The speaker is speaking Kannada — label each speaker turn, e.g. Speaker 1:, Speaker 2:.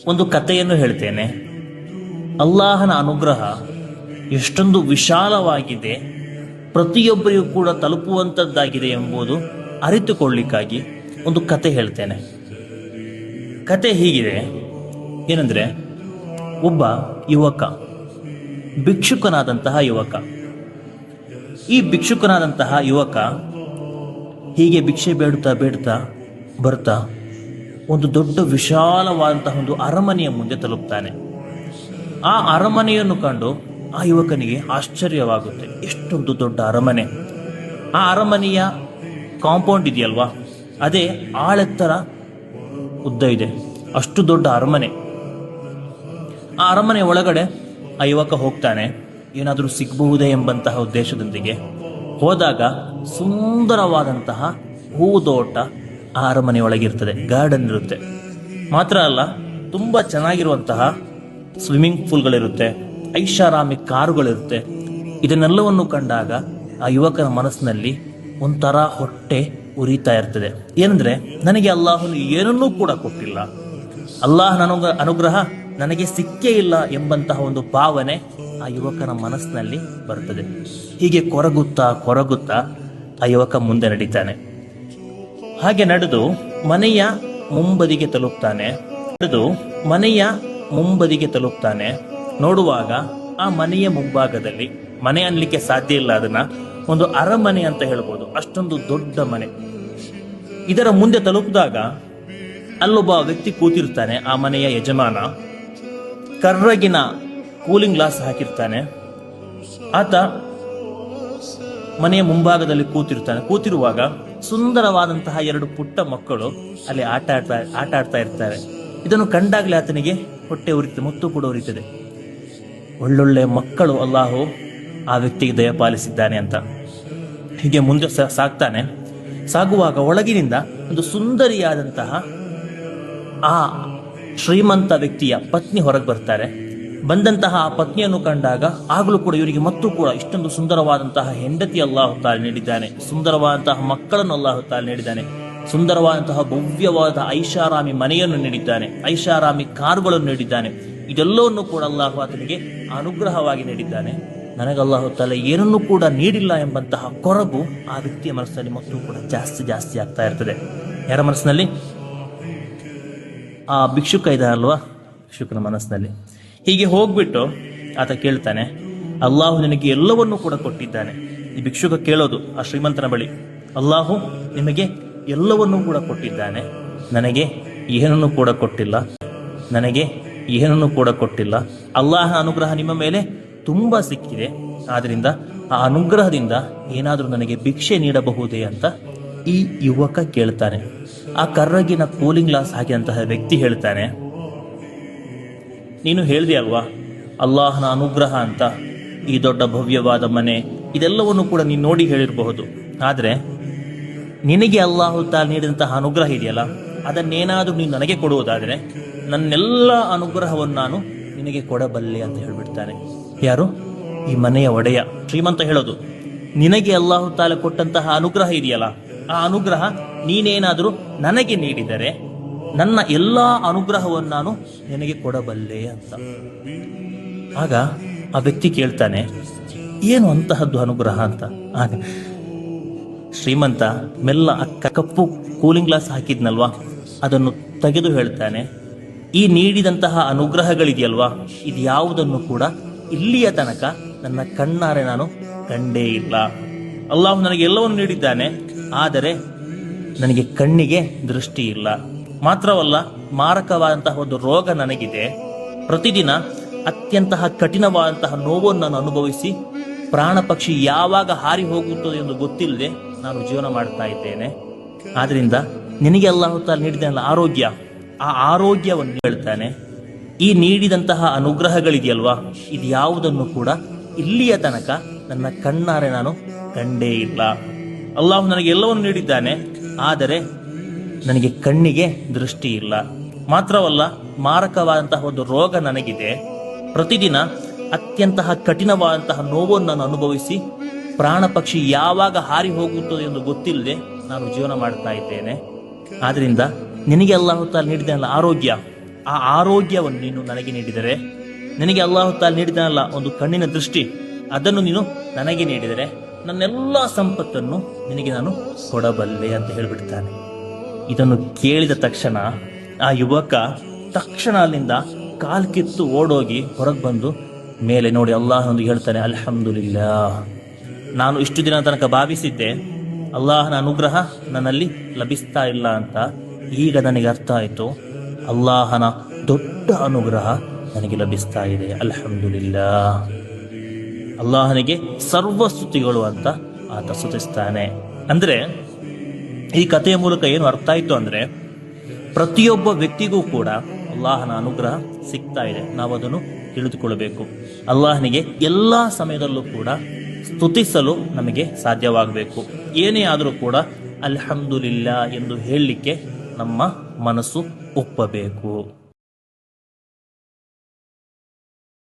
Speaker 1: ಒಂದು ಕಥೆಯನ್ನು ಹೇಳ್ತೇನೆ. ಅಲ್ಲಾಹನ ಅನುಗ್ರಹ ಎಷ್ಟೊಂದು ವಿಶಾಲವಾಗಿದೆ, ಪ್ರತಿಯೊಬ್ಬರಿಗೂ ಕೂಡ ತಲುಪುವಂಥದ್ದಾಗಿದೆ ಎಂಬುದು ಅರಿತುಕೊಳ್ಳಿಕ್ಕಾಗಿ ಒಂದು ಕತೆ ಹೇಳ್ತೇನೆ. ಕತೆ ಹೀಗಿದೆ, ಏನಂದ್ರೆ ಒಬ್ಬ ಯುವಕ, ಭಿಕ್ಷುಕನಾದಂತಹ ಯುವಕ. ಈ ಭಿಕ್ಷುಕನಾದಂತಹ ಯುವಕ ಹೀಗೆ ಭಿಕ್ಷೆ ಬೇಡುತ್ತಾ ಬೇಡುತ್ತಾ ಬರ್ತಾ ಒಂದು ದೊಡ್ಡ ವಿಶಾಲವಾದಂತಹ ಒಂದು ಅರಮನೆಯ ಮುಂದೆ ತಲುಪ್ತಾನೆ. ಆ ಅರಮನೆಯನ್ನು ಕಂಡು ಆ ಯುವಕನಿಗೆ ಆಶ್ಚರ್ಯವಾಗುತ್ತೆ. ಎಷ್ಟೊಂದು ದೊಡ್ಡ ಅರಮನೆ! ಆ ಅರಮನೆಯ ಕಾಂಪೌಂಡ್ ಇದೆಯಲ್ವಾ, ಅದೇ ಆಳೆತ್ತರ ಉದ್ದ ಇದೆ. ಅಷ್ಟು ದೊಡ್ಡ ಅರಮನೆ. ಆ ಅರಮನೆ ಒಳಗಡೆ ಆ ಯುವಕ ಹೋಗ್ತಾನೆ, ಏನಾದರೂ ಸಿಗಬಹುದೇ ಎಂಬಂತಹ ಉದ್ದೇಶದೊಂದಿಗೆ. ಹೋದಾಗ ಸುಂದರವಾದಂತಹ ಹೂದೋಟ ಆ ಅರಮನೆ ಒಳಗಿರ್ತದೆ, ಗಾರ್ಡನ್ ಇರುತ್ತೆ. ಮಾತ್ರ ಅಲ್ಲ, ತುಂಬಾ ಚೆನ್ನಾಗಿರುವಂತಹ ಸ್ವಿಮ್ಮಿಂಗ್ ಪೂಲ್ಗಳಿರುತ್ತೆ, ಐಷಾರಾಮಿ ಕಾರುಗಳಿರುತ್ತೆ. ಇದನ್ನೆಲ್ಲವನ್ನು ಕಂಡಾಗ ಆ ಯುವಕನ ಮನಸ್ಸಿನಲ್ಲಿ ಒಂಥರ ಹೊಟ್ಟೆ ಉರಿತಾ ಇರ್ತದೆ. ಏನಂದ್ರೆ, ನನಗೆ ಅಲ್ಲಾಹನು ಏನನ್ನೂ ಕೂಡ ಕೊಟ್ಟಿಲ್ಲ, ಅಲ್ಲಾಹನ ಅನುಗ್ರಹ ನನಗೆ ಸಿಕ್ಕೇ ಇಲ್ಲ ಎಂಬಂತಹ ಒಂದು ಭಾವನೆ ಆ ಯುವಕನ ಮನಸ್ಸಿನಲ್ಲಿ ಬರ್ತದೆ. ಹೀಗೆ ಕೊರಗುತ್ತಾ ಆ ಯುವಕ ಮುಂದೆ ನಡೀತಾನೆ. ಹಾಗೆ ನಡೆದು ಮನೆಯ ಮುಂಬದಿಗೆ ತಲುಪ್ತಾನೆ. ನೋಡುವಾಗ ಆ ಮನೆಯ ಮುಂಭಾಗದಲ್ಲಿ, ಮನೆ ಅನ್ಲಿಕ್ಕೆ ಸಾಧ್ಯ ಇಲ್ಲ, ಅದನ್ನ ಒಂದು ಅರಮನೆ ಅಂತ ಹೇಳ್ಬೋದು, ಅಷ್ಟೊಂದು ದೊಡ್ಡ ಮನೆ. ಇದರ ಮುಂದೆ ತಲುಪಿದಾಗ ಅಲ್ಲೊಬ್ಬ ವ್ಯಕ್ತಿ ಕೂತಿರ್ತಾನೆ. ಆ ಮನೆಯ ಯಜಮಾನ ಕರ್ರಗಿನ ಕೂಲಿಂಗ್ ಗ್ಲಾಸ್ ಹಾಕಿರ್ತಾನೆ. ಆತ ಮನೆಯ ಮುಂಭಾಗದಲ್ಲಿ ಕೂತಿರುವಾಗ ಸುಂದರವಾದಂತಹ ಎರಡು ಪುಟ್ಟ ಮಕ್ಕಳು ಅಲ್ಲಿ ಆಟ ಆಡ್ತಾ ಇರ್ತಾರೆ. ಇದನ್ನು ಕಂಡಾಗಲೇ ಆತನಿಗೆ ಹೊಟ್ಟೆ ಉರಿತದೆ, ಮುತ್ತು ಕೂಡ ಉರಿತದೆ. ಒಳ್ಳೊಳ್ಳೆ ಮಕ್ಕಳು ಅಲ್ಲಾಹು ಆ ವ್ಯಕ್ತಿಗೆ ದಯಪಾಲಿಸಿದ್ದಾನೆ ಅಂತ. ಹೀಗೆ ಮುಂದೆ ಸಾಗುವಾಗ ಒಳಗಿನಿಂದ ಒಂದು ಸುಂದರಿಯಾದಂತಹ ಆ ಶ್ರೀಮಂತ ವ್ಯಕ್ತಿಯ ಪತ್ನಿ ಹೊರಗೆ ಬರ್ತಾರೆ. ಬಂದಂತಹ ಆ ಪತ್ನಿಯನ್ನು ಕಂಡಾಗ ಆಗಲೂ ಕೂಡ ಇವರಿಗೆ ಮತ್ತು ಕೂಡ ಇಷ್ಟೊಂದು ಸುಂದರವಾದಂತಹ ಹೆಂಡತಿ ಅಲ್ಲಾಹು ತಾala ನೀಡಿದ್ದಾನೆ, ಸುಂದರವಾದಂತಹ ಮಕ್ಕಳನ್ನು ಅಲ್ಲಾಹು ತಾala ನೀಡಿದ್ದಾನೆ, ಸುಂದರವಾದಂತಹ ಭವ್ಯವಾದ ಐಷಾರಾಮಿ ಮನೆಯನ್ನು ನೀಡಿದ್ದಾನೆ, ಐಷಾರಾಮಿ ಕಾರುಗಳನ್ನು ನೀಡಿದ್ದಾನೆ. ಇದೆಲ್ಲವನ್ನು ಕೂಡ ಅಲ್ಲಾಹು ಆತನಿಗೆ ಅನುಗ್ರಹವಾಗಿ ನೀಡಿದ್ದಾನೆ. ನನಗೆ ಅಲ್ಲಾಹು ತಾala ಏನನ್ನೂ ಕೂಡ ನೀಡಿಲ್ಲ ಎಂಬಂತಹ ಕೊರಗು ಆ ವ್ಯಕ್ತಿಯ ಮನಸ್ಸಿನಲ್ಲಿ ಮತ್ತು ಕೂಡ ಜಾಸ್ತಿ ಆಗ್ತಾ ಇರ್ತದೆ. ಯಾರ ಮನಸ್ಸಿನಲ್ಲಿ? ಆ ಭಿಕ್ಷುಕ ಇದ್ದಾನಲ್ವಾ, ಭಿಕ್ಷುಕನ ಮನಸ್ಸಿನಲ್ಲಿ. ಹೀಗೆ ಹೋಗ್ಬಿಟ್ಟು ಆತ ಕೇಳ್ತಾನೆ, ಅಲ್ಲಾಹು ನಿನಗೆ ಎಲ್ಲವನ್ನೂ ಕೂಡ ಕೊಟ್ಟಿದ್ದಾನೆ. ಈ ಭಿಕ್ಷುಕ ಕೇಳೋದು ಆ ಶ್ರೀಮಂತನ ಬಳಿ, ಅಲ್ಲಾಹು ನಿಮಗೆ ಎಲ್ಲವನ್ನೂ ಕೂಡ ಕೊಟ್ಟಿದ್ದಾನೆ, ನನಗೆ ಏನನ್ನೂ ಕೂಡ ಕೊಟ್ಟಿಲ್ಲ. ಅಲ್ಲಾಹನ ಅನುಗ್ರಹ ನಿಮ್ಮ ಮೇಲೆ ತುಂಬಾ ಸಿಕ್ಕಿದೆ, ಆದ್ರಿಂದ ಆ ಅನುಗ್ರಹದಿಂದ ಏನಾದರೂ ನನಗೆ ಭಿಕ್ಷೆ ನೀಡಬಹುದೇ ಅಂತ ಈ ಯುವಕ ಕೇಳ್ತಾನೆ. ಆ ಕರ್ರಗಿನ ಕೂಲಿಂಗ್ ಗ್ಲಾಸ್ ಹಾಕಿದಂತಹ ವ್ಯಕ್ತಿ ಹೇಳ್ತಾನೆ, ನೀನು ಹೇಳಿದೆ ಅಲ್ವಾ ಅಲ್ಲಾಹನ ಅನುಗ್ರಹ ಅಂತ, ಈ ದೊಡ್ಡ ಭವ್ಯವಾದ ಮನೆ ಇದೆಲ್ಲವನ್ನು ಕೂಡ ನೀನು ನೋಡಿ ಹೇಳಿರಬಹುದು. ಆದ್ರೆ ನಿನಗೆ ಅಲ್ಲಾಹು ತಾala ನೀಡಿದಂತಹ ಅನುಗ್ರಹ ಇದೆಯಲ್ಲ, ಅದನ್ನೇನಾದ್ರೂ ನೀನು ನನಗೆ ಕೊಡುವುದಾದ್ರೆ ನನ್ನೆಲ್ಲ ಅನುಗ್ರಹವನ್ನು ನಾನು ನಿನಗೆ ಕೊಡಬಲ್ಲೆ ಅಂತ ಹೇಳ್ಬಿಡ್ತಾನೆ. ಯಾರು? ಈ ಮನೆಯ ಒಡೆಯ, ಶ್ರೀಮಂತ ಹೇಳೋದು, ನಿನಗೆ ಅಲ್ಲಾಹು ತಾala ಕೊಟ್ಟಂತಹ ಅನುಗ್ರಹ ಇದೆಯಲ್ಲ, ಆ ಅನುಗ್ರಹ ನೀನೇನಾದರೂ ನನಗೆ ನೀಡಿದರೆ ನನ್ನ ಎಲ್ಲಾ ಅನುಗ್ರಹವನ್ನು ನಾನು ನಿನಗೆ ಕೊಡಬಲ್ಲೆ ಅಂತ. ಆಗ ಆ ವ್ಯಕ್ತಿ ಕೇಳ್ತಾನೆ, ಏನು ಅಂತಹದ್ದು ಅನುಗ್ರಹ ಅಂತ. ಆಗ ಶ್ರೀಮಂತ ಮೆಲ್ಲ ಕಪ್ಪು ಕೂಲಿಂಗ್ ಗ್ಲಾಸ್ ಹಾಕಿದ್ನಲ್ವಾ, ಅದನ್ನು ತೆಗೆದು ಹೇಳ್ತಾನೆ, ಈ ನೀಡಿದಂತಹ ಅನುಗ್ರಹಗಳಿದೆಯಲ್ವಾ, ಇದು ಯಾವುದನ್ನು ಕೂಡ ಇಲ್ಲಿಯ ತನಕ ನನ್ನ ಕಣ್ಣಾರೆ ನಾನು ಕಂಡೇ ಇಲ್ಲ. ಅಲ್ಲಾಹು ನನಗೆ ಎಲ್ಲವನ್ನು ನೀಡಿದ್ದಾನೆ, ಆದರೆ ನನಗೆ ಕಣ್ಣಿಗೆ ದೃಷ್ಟಿ ಇಲ್ಲ. ಮಾತ್ರವಲ್ಲ, ಮಾರಕವಾದಂತಹ ಒಂದು ರೋಗ ನನಗಿದೆ. ಪ್ರತಿದಿನ ಅತ್ಯಂತಹ ಕಠಿಣವಾದಂತಹ ನೋವನ್ನು ನಾನು ಅನುಭವಿಸಿ ಪ್ರಾಣ ಪಕ್ಷಿ ಯಾವಾಗ ಹಾರಿ ಹೋಗುತ್ತದೆ ಎಂದು ಗೊತ್ತಿಲ್ಲದೆ ನಾನು ಜೀವನ ಮಾಡ್ತಾ ಇದ್ದೇನೆ. ಆದ್ರಿಂದ ನಿನಗೆ ಅಲ್ಲಾಹು ತಾala ನೀಡಿದಲ್ಲ ಆರೋಗ್ಯ, ಆ ಆರೋಗ್ಯವನ್ನು ಹೇಳ್ತಾನೆ, ಈ ನೀಡಿದಂತಹ ಅನುಗ್ರಹಗಳಿದೆಯಲ್ವಾ, ಇದು ಯಾವುದನ್ನು ಕೂಡ ಇಲ್ಲಿಯ ತನಕ ನನ್ನ ಕಣ್ಣಾರೆ ನಾನು ಕಂಡೇ ಇಲ್ಲ. ಅಲ್ಲಾಹು ನನಗೆ ಎಲ್ಲವನ್ನು ನೀಡಿದ್ದಾನೆ, ಆದರೆ ನನಗೆ ಕಣ್ಣಿಗೆ ದೃಷ್ಟಿ ಇಲ್ಲ. ಮಾತ್ರವಲ್ಲ, ಮಾರಕವಾದಂತಹ ಒಂದು ರೋಗ ನನಗಿದೆ. ಪ್ರತಿದಿನ ಅತ್ಯಂತಹ ಕಠಿಣವಾದಂತಹ ನೋವನ್ನು ನಾನು ಅನುಭವಿಸಿ ಪ್ರಾಣ ಪಕ್ಷಿ ಯಾವಾಗ ಹಾರಿ ಹೋಗುತ್ತದೆ ಎಂದು ಗೊತ್ತಿಲ್ಲದೆ ನಾನು ಜೀವನ ಮಾಡ್ತಾ ಇದ್ದೇನೆ. ಆದ್ರಿಂದ ನಿನಗೆ ಅಲ್ಲಾಹು ತಾala ನೀಡಿದಲ್ಲ ಆರೋಗ್ಯ, ಆ ಆರೋಗ್ಯವನ್ನು ನೀನು ನನಗೆ ನೀಡಿದರೆ, ನಿನಗೆ ಅಲ್ಲಾಹು ತಾಲ ನೀಡಿದನಲ್ಲ ಒಂದು ಕಣ್ಣಿನ ದೃಷ್ಟಿ, ಅದನ್ನು ನೀನು ನನಗೆ ನೀಡಿದರೆ ನನ್ನೆಲ್ಲ ಸಂಪತ್ತನ್ನು ನಿನಗೆ ನಾನು ಕೊಡಬಲ್ಲೆ ಅಂತ ಹೇಳಿಬಿಡ್ತಾನೆ. ಇದನ್ನು ಕೇಳಿದ ತಕ್ಷಣ ಆ ಯುವಕ ತಕ್ಷಣ ಅಲ್ಲಿಂದ ಕಾಲ್ ಕಿತ್ತು ಓಡೋಗಿ ಹೊರಗೆ ಬಂದು ಮೇಲೆ ನೋಡಿ ಅಲ್ಲಾಹನೊಂದು ಹೇಳ್ತಾನೆ, ಅಲ್ಹಮ್ದುಲಿಲ್ಲಾ, ನಾನು ಇಷ್ಟು ದಿನ ತನಕ ಭಾವಿಸಿದ್ದೆ ಅಲ್ಲಾಹನ ಅನುಗ್ರಹ ನನ್ನಲ್ಲಿ ಲಭಿಸ್ತಾ ಇಲ್ಲ ಅಂತ. ಈಗ ನನಗೆ ಅರ್ಥ ಆಯಿತು, ಅಲ್ಲಾಹನ ದೊಡ್ಡ ಅನುಗ್ರಹ ನನಗೆ ಲಭಿಸ್ತಾ ಇದೆ. ಅಲ್ಹಮ್ದುಲಿಲ್ಲಾ, ಅಲ್ಲಾಹನಿಗೆ ಸರ್ವಸ್ತುತಿಗಳು ಅಂತ ಆತ ಸ್ತುತಿಸ್ತಾನೆ. ಅಂದ್ರೆ ಈ ಕಥೆಯ ಮೂಲಕ ಏನು ಅರ್ಥ ಆಯ್ತು ಅಂದ್ರೆ, ಪ್ರತಿಯೊಬ್ಬ ವ್ಯಕ್ತಿಗೂ ಕೂಡ ಅಲ್ಲಾಹನ ಅನುಗ್ರಹ ಸಿಗ್ತಾ ಇದೆ. ನಾವು ಅದನ್ನು ತಿಳಿದುಕೊಳ್ಳಬೇಕು. ಅಲ್ಲಾಹನಿಗೆ ಎಲ್ಲಾ ಸಮಯದಲ್ಲೂ ಕೂಡ ಸ್ತುತಿಸಲು ನಮಗೆ ಸಾಧ್ಯವಾಗಬೇಕು. ಏನೇ ಆದರೂ ಕೂಡ ಅಲ್ಹಮ್ದುಲಿಲ್ಲಾ ಎಂದು ಹೇಳಲಿಕ್ಕೆ ನಮ್ಮ ಮನಸ್ಸು ಒಪ್ಪಬೇಕು.